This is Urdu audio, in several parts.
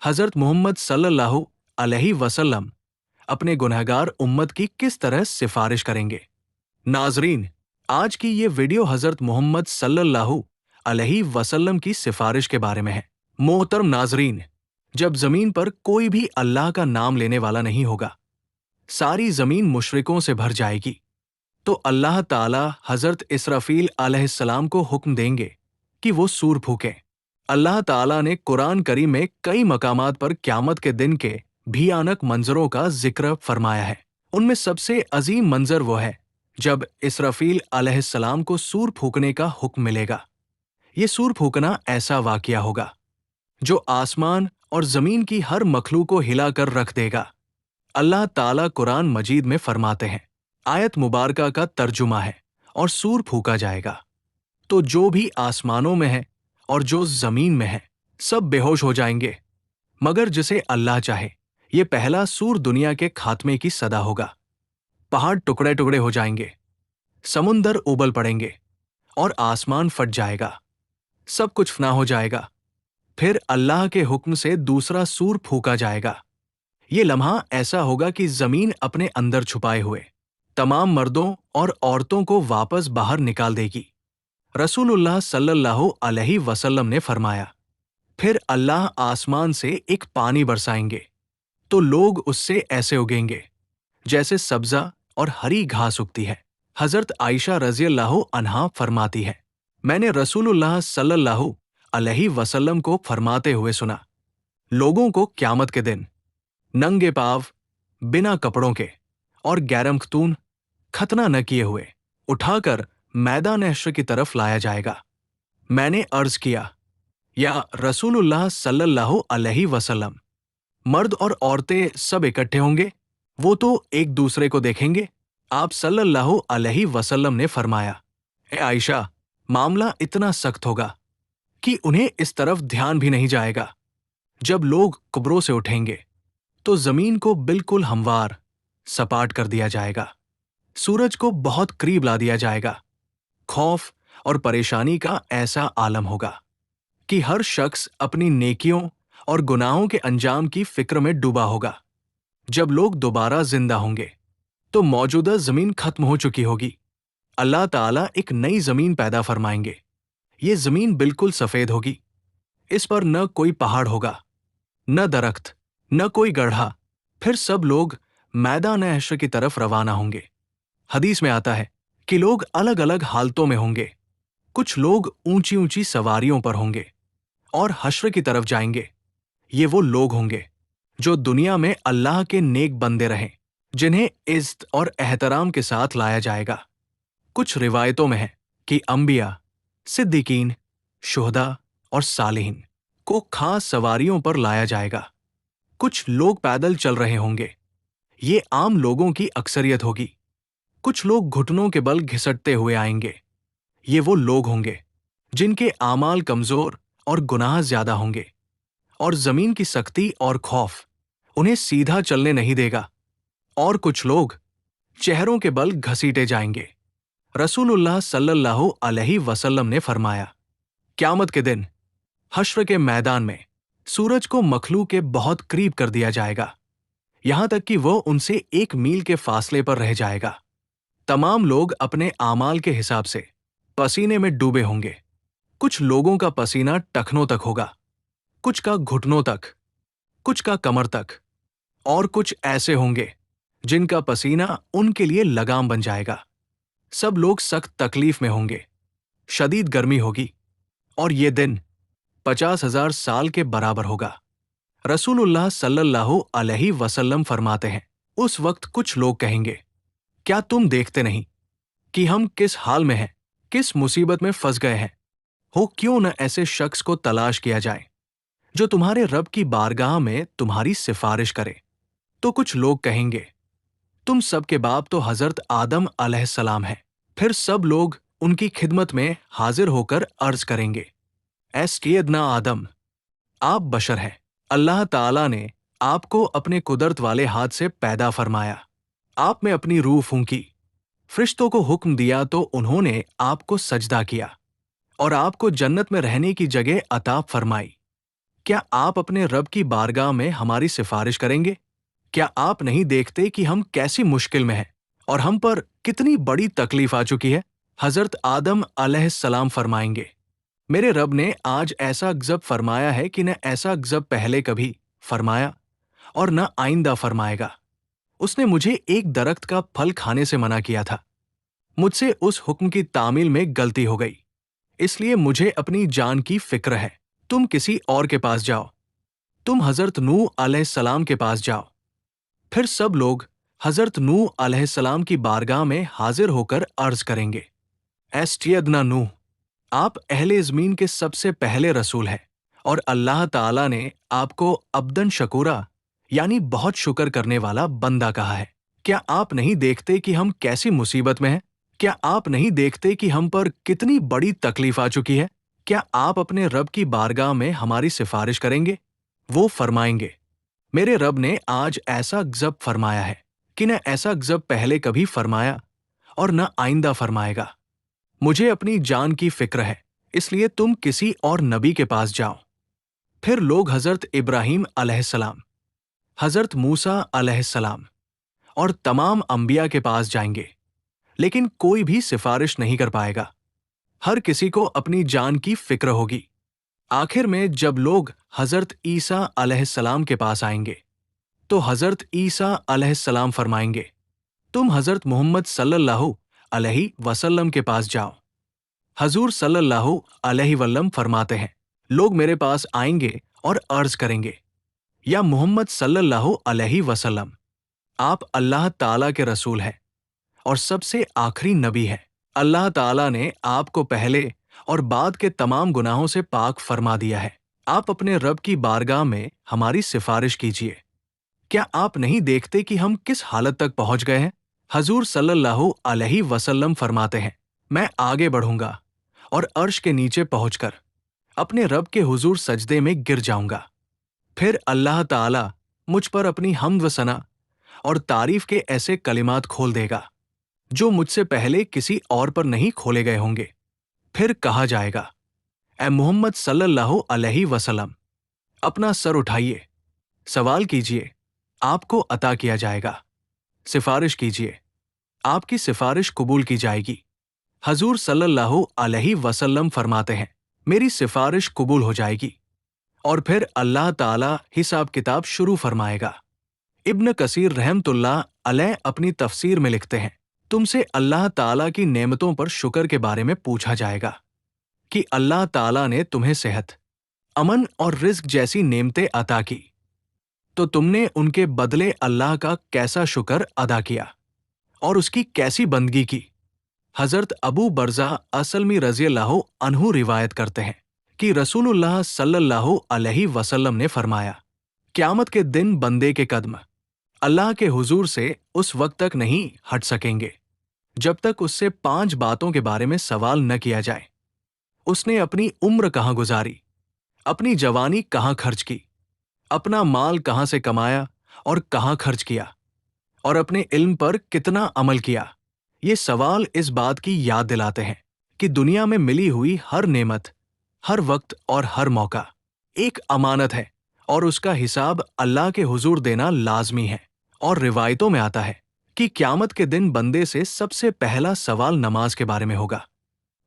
حضرت محمد صلی اللہ علیہ وسلم اپنے گنہگار امت کی کس طرح سفارش کریں گے؟ ناظرین، آج کی یہ ویڈیو حضرت محمد صلی اللہ علیہ وسلم کی سفارش کے بارے میں ہے۔ محترم ناظرین، جب زمین پر کوئی بھی اللہ کا نام لینے والا نہیں ہوگا، ساری زمین مشرکوں سے بھر جائے گی، تو اللہ تعالیٰ حضرت اسرافیل علیہ السلام کو حکم دیں گے کہ وہ سور پھونکیں۔ اللہ تعالیٰ نے قرآن کریم میں کئی مقامات پر قیامت کے دن کے بھیانک منظروں کا ذکر فرمایا ہے۔ ان میں سب سے عظیم منظر وہ ہے جب اسرافیل علیہ السلام کو سور پھونکنے کا حکم ملے گا۔ یہ سور پھونکنا ایسا واقعہ ہوگا جو آسمان اور زمین کی ہر مخلوق کو ہلا کر رکھ دے گا۔ اللہ تعالیٰ قرآن مجید میں فرماتے ہیں، آیت مبارکہ کا ترجمہ ہے، اور سور پھونکا جائے گا تو جو بھی آسمانوں میں ہے اور جو زمین میں ہے سب بے ہوش ہو جائیں گے، مگر جسے اللہ چاہے۔ یہ پہلا سور دنیا کے خاتمے کی صدا ہوگا۔ پہاڑ ٹکڑے ٹکڑے ہو جائیں گے، سمندر ابل پڑیں گے اور آسمان پھٹ جائے گا، سب کچھ فنا ہو جائے گا۔ پھر اللہ کے حکم سے دوسرا سور پھونکا جائے گا۔ یہ لمحہ ایسا ہوگا کہ زمین اپنے اندر چھپائے ہوئے تمام مردوں اور عورتوں کو واپس باہر نکال دے گی۔ رسول اللہ صلی اللہ علیہ وسلم نے فرمایا، پھر اللہ آسمان سے ایک پانی برسائیں گے تو لوگ اس سے ایسے اگیں گے جیسے سبزہ اور ہری گھاس اگتی ہے۔ حضرت عائشہ رضی اللہ عنہا فرماتی ہے، میں نے رسول اللہ صلی اللہ علیہ وسلم کو فرماتے ہوئے سنا، لوگوں کو قیامت کے دن ننگے پاؤں، بنا کپڑوں کے اور غیر ختون، ختنہ نہ کیے ہوئے اٹھا کر میدان حشر کی طرف لایا جائے گا۔ میں نے عرض کیا، یا رسول اللہ صلی اللہ علیہ وسلم، مرد اور عورتیں سب اکٹھے ہوں گے؟ وہ تو ایک دوسرے کو دیکھیں گے۔ آپ صلی اللہ علیہ وسلم نے فرمایا، اے عائشہ، معاملہ اتنا سخت ہوگا کہ انہیں اس طرف دھیان بھی نہیں جائے گا۔ جب لوگ قبروں سے اٹھیں گے تو زمین کو بالکل ہموار سپاٹ کر دیا جائے گا، سورج کو بہت قریب لا دیا جائے گا۔ خوف اور پریشانی کا ایسا عالم ہوگا کہ ہر شخص اپنی نیکیوں اور گناہوں کے انجام کی فکر میں ڈوبا ہوگا۔ جب لوگ دوبارہ زندہ ہوں گے تو موجودہ زمین ختم ہو چکی ہوگی۔ اللہ تعالیٰ ایک نئی زمین پیدا فرمائیں گے۔ یہ زمین بالکل سفید ہوگی، اس پر نہ کوئی پہاڑ ہوگا، نہ درخت، نہ کوئی گڑھا۔ پھر سب لوگ میدان حشر کی طرف روانہ ہوں گے۔ حدیث میں آتا ہے کہ لوگ الگ الگ حالتوں میں ہوں گے۔ کچھ لوگ اونچی اونچی سواریوں پر ہوں گے اور حشر کی طرف جائیں گے۔ یہ وہ لوگ ہوں گے جو دنیا میں اللہ کے نیک بندے رہیں، جنہیں عزت اور احترام کے ساتھ لایا جائے گا۔ کچھ روایتوں میں ہے کہ انبیاء، صدیقین، شہداء اور صالحین کو خاص سواریوں پر لایا جائے گا۔ کچھ لوگ پیدل چل رہے ہوں گے، یہ عام لوگوں کی اکثریت ہوگی۔ کچھ لوگ گھٹنوں کے بل گھسٹتے ہوئے آئیں گے، یہ وہ لوگ ہوں گے جن کے اعمال کمزور اور گناہ زیادہ ہوں گے، اور زمین کی سختی اور خوف انہیں سیدھا چلنے نہیں دے گا۔ اور کچھ لوگ چہروں کے بل گھسیٹے جائیں گے۔ رسول اللہ صلی اللہ علیہ وسلم نے فرمایا، قیامت کے دن حشر کے میدان میں سورج کو مخلوق کے بہت قریب کر دیا جائے گا، یہاں تک کہ وہ ان سے 1 میل کے فاصلے پر رہ جائے گا۔ تمام لوگ اپنے اعمال کے حساب سے پسینے میں ڈوبے ہوں گے۔ کچھ لوگوں کا پسینہ ٹخنوں تک ہوگا، کچھ کا گھٹنوں تک، کچھ کا کمر تک، اور کچھ ایسے ہوں گے جن کا پسینہ ان کے لیے لگام بن جائے گا۔ سب لوگ سخت تکلیف میں ہوں گے، شدید گرمی ہوگی، اور یہ دن 50,000 سال کے برابر ہوگا۔ رسول اللہ صلی اللہ علیہ وسلم فرماتے ہیں، اس وقت کچھ لوگ کہیں گے، کیا تم دیکھتے نہیں کہ ہم کس حال میں ہیں، کس مصیبت میں پھنس گئے ہیں؟ ہو کیوں نہ ایسے شخص کو تلاش کیا جائے جو تمہارے رب کی بارگاہ میں تمہاری سفارش کرے۔ تو کچھ لوگ کہیں گے، تم سب کے باپ تو حضرت آدم علیہ السلام ہیں۔ پھر سب لوگ ان کی خدمت میں حاضر ہو کر عرض کریں گے، اے سیدنا آدم، آپ بشر ہیں، اللہ تعالیٰ نے آپ کو اپنے قدرت والے ہاتھ سے پیدا فرمایا، آپ میں اپنی روح پھونکی، فرشتوں کو حکم دیا تو انہوں نے آپ کو سجدہ کیا، اور آپ کو جنت میں رہنے کی جگہ عطا فرمائی۔ کیا آپ اپنے رب کی بارگاہ میں ہماری سفارش کریں گے؟ کیا آپ نہیں دیکھتے کہ ہم کیسی مشکل میں ہیں اور ہم پر کتنی بڑی تکلیف آ چکی ہے؟ حضرت آدم علیہ السلام فرمائیں گے، میرے رب نے آج ایسا غضب فرمایا ہے کہ نہ ایسا غضب پہلے کبھی فرمایا اور نہ آئندہ فرمائے گا۔ اس نے مجھے ایک درخت کا پھل کھانے سے منع کیا تھا۔ مجھ سے اس حکم کی تعمیل میں غلطی ہو گئی، اس لیے مجھے اپنی جان کی فکر ہے۔ تم کسی اور کے پاس جاؤ، تم حضرت نوح علیہ السلام کے پاس جاؤ۔ پھر سب لوگ حضرت نوح علیہ السلام کی بارگاہ میں حاضر ہو کر عرض کریں گے، اے سیدنا نوح، آپ اہل زمین کے سب سے پہلے رسول ہیں اور اللہ تعالیٰ نے آپ کو عبدن شکورا یعنی بہت شکر کرنے والا بندہ کہا ہے۔ کیا آپ نہیں دیکھتے کہ ہم کیسی مصیبت میں ہیں؟ کیا آپ نہیں دیکھتے کہ ہم پر کتنی بڑی تکلیف آ چکی ہے؟ کیا آپ اپنے رب کی بارگاہ میں ہماری سفارش کریں گے؟ وہ فرمائیں گے، میرے رب نے آج ایسا غضب فرمایا ہے کہ نہ ایسا غضب پہلے کبھی فرمایا اور نہ آئندہ فرمائے گا۔ مجھے اپنی جان کی فکر ہے، اس لیے تم کسی اور نبی کے پاس جاؤ۔ پھر لوگ حضرت ابراہیم علیہ السلام، حضرت موسیٰ علیہ السلام اور تمام انبیاء کے پاس جائیں گے، لیکن کوئی بھی سفارش نہیں کر پائے گا۔ ہر کسی کو اپنی جان کی فکر ہوگی۔ آخر میں جب لوگ حضرت عیسیٰ علیہ السلام کے پاس آئیں گے تو حضرت عیسیٰ علیہ السلام فرمائیں گے، تم حضرت محمد صلی اللہ علیہ وسلم کے پاس جاؤ۔ حضور صلی اللہ علیہ وسلم فرماتے ہیں، لوگ میرے پاس آئیں گے اور عرض کریں گے، یا محمد صلی اللہ علیہ وسلم، آپ اللہ تعالیٰ کے رسول ہیں اور سب سے آخری نبی ہیں۔ اللہ تعالیٰ نے آپ کو پہلے اور بعد کے تمام گناہوں سے پاک فرما دیا ہے۔ آپ اپنے رب کی بارگاہ میں ہماری سفارش کیجیے۔ کیا آپ نہیں دیکھتے کہ ہم کس حالت تک پہنچ گئے ہیں؟ حضور صلی اللہ علیہ وسلم فرماتے ہیں، میں آگے بڑھوں گا اور عرش کے نیچے پہنچ کر اپنے رب کے حضور سجدے میں گر جاؤں گا۔ پھر اللہ تعالیٰ مجھ پر اپنی حمد و ثنا اور تعریف کے ایسے کلمات کھول دے گا جو مجھ سے پہلے کسی اور پر نہیں کھولے گئے ہوں گے۔ پھر کہا جائے گا، اے محمد صلی اللہ علیہ وسلم، اپنا سر اٹھائیے، سوال کیجیے، آپ کو عطا کیا جائے گا، سفارش کیجیے، آپ کی سفارش قبول کی جائے گی۔ حضور صلی اللہ علیہ وسلم فرماتے ہیں، میری سفارش قبول ہو جائے گی اور پھر اللہ تعالیٰ حساب کتاب شروع فرمائے گا۔ ابن کثیر رحمۃ اللہ علیہ اپنی تفسیر میں لکھتے ہیں، تم سے اللہ تعالیٰ کی نعمتوں پر شکر کے بارے میں پوچھا جائے گا کہ اللہ تعالیٰ نے تمہیں صحت، امن اور رزق جیسی نعمتیں عطا کی تو تم نے ان کے بدلے اللہ کا کیسا شکر ادا کیا اور اس کی کیسی بندگی کی۔ حضرت ابو برزہ اسلمی رضی اللہ عنہ روایت کرتے ہیں کہ رسول اللہ صلی اللہ علیہ وسلم نے فرمایا، قیامت کے دن بندے کے قدم اللہ کے حضور سے اس وقت تک نہیں ہٹ سکیں گے جب تک اس سے 5 باتوں کے بارے میں سوال نہ کیا جائے۔ اس نے اپنی عمر کہاں گزاری، اپنی جوانی کہاں خرچ کی، اپنا مال کہاں سے کمایا اور کہاں خرچ کیا، اور اپنے علم پر کتنا عمل کیا۔ یہ سوال اس بات کی یاد دلاتے ہیں کہ دنیا میں ملی ہوئی ہر نعمت، ہر وقت اور ہر موقع ایک امانت ہے اور اس کا حساب اللہ کے حضور دینا لازمی ہے۔ اور روایتوں میں آتا ہے کہ قیامت کے دن بندے سے سب سے پہلا سوال نماز کے بارے میں ہوگا۔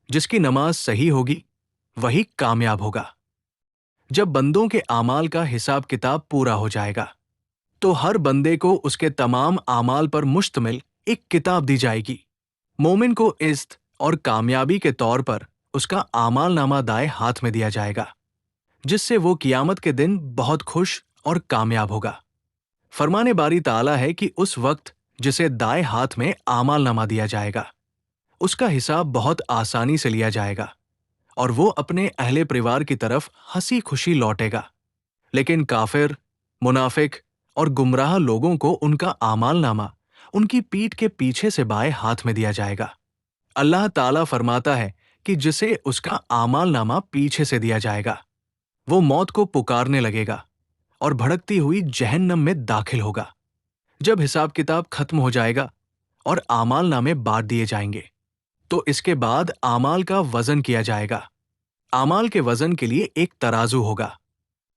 جس کی نماز صحیح ہوگی وہی کامیاب ہوگا۔ جب بندوں کے اعمال کا حساب کتاب پورا ہو جائے گا تو ہر بندے کو اس کے تمام اعمال پر مشتمل ایک کتاب دی جائے گی۔ مومن کو عزت اور کامیابی کے طور پر اس کا اعمال نامہ دائیں ہاتھ میں دیا جائے گا، جس سے وہ قیامت کے دن بہت خوش اور کامیاب ہوگا۔ فرمانے باری تعالیٰ ہے کہ اس وقت جسے دائیں ہاتھ میں اعمال نامہ دیا جائے گا اس کا حساب بہت آسانی سے لیا جائے گا اور وہ اپنے اہل پریوار کی طرف ہنسی خوشی لوٹے گا۔ لیکن کافر، منافق اور گمراہ لوگوں کو ان کا اعمال نامہ ان کی پیٹھ کے پیچھے سے بائیں ہاتھ میں دیا جائے گا۔ اللہ تعالیٰ فرماتا ہے کہ جسے اس کا اعمال نامہ پیچھے سے دیا جائے گا وہ موت کو پکارنے لگے گا اور بھڑکتی ہوئی جہنم میں داخل ہوگا۔ جب حساب کتاب ختم ہو جائے گا اور اعمال نامے بانٹ دیے جائیں گے تو اس کے بعد اعمال کا وزن کیا جائے گا۔ اعمال کے وزن کے لیے ایک ترازو ہوگا